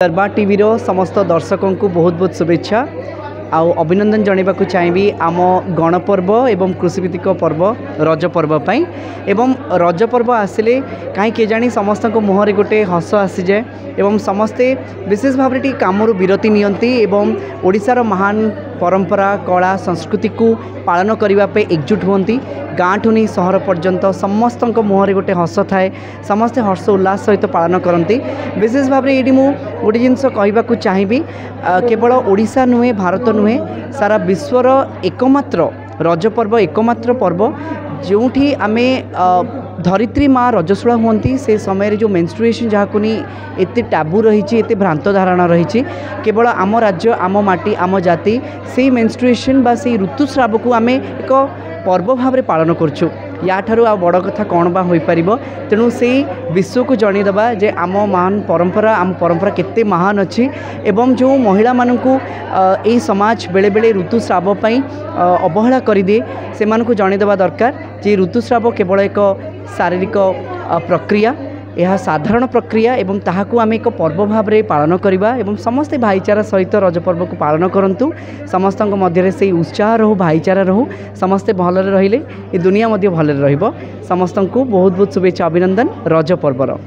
दरबार टीवी रो समस्त दर्शकों को बहुत बहुत शुभेच्छा आउ अभिनंदन जनवाक चाहिए आम गणपर्व एवं कृषिभित्तिक पर्व रज पर्व पाई एवं रज पर्व आसिले कहीं के जानी समस्त मुहर गोटे हस आसी जाए एवं समस्ते विशेष भाव में कामरू विरति नियंती एवं ओडिशार महान परंपरा कला संस्कृति को पालन करने एकजुट होती गाँ ठू नहीं सहर पर्यंत समस्त मुहर गोटे हस थाए समस्ते हर्ष उल्लास सहित पालन करती विशेष भाव में ये गोटे जिनस कहवाक चाहिए केवल ओडिशा नुहे भारत नुहे सारा विश्वर एकमात्र रज पर्व एकमात्र पर्व जो आमे धरित्री माँ रजस्वला होती से समय जो मेन्स्ट्रुएशन जहाँ को नहीं एत टैबू रही एत भ्रांत धारणा रही केवल आम राज्य आम माटी आम जाति से मेन्स्ट्रुएशन बा से ऋतुस्राव को आमे एक पर्व भाव में पालन करछु या ठारू आ बड़ कथा कौन बा होई परिबो तेणु से विश्व को जनईदेवा जे आम महान परंपरा केते महान अच्छी एवं जो महिला मानू यही समाज बेले बेले ऋतुस्राव अवहेला करदिए से जनईदेवा दरकार जे ऋतुस्राव केवल एक शारीरिक प्रक्रिया यह साधारण प्रक्रिया एवं ताहाकू आम एक पर्व भाव में पालन करवा एवं समस्ते भाईचारा सहित रज पर्व को पालन करूँ समस्त मध्य से उत्साह रहू भाईचारा रहू समस्ते भलरे रहिले ये दुनिया मध्य भलरे रहिबो समस्त को बहुत बहुत शुभेच्छा अभिनंदन रज पर्वर।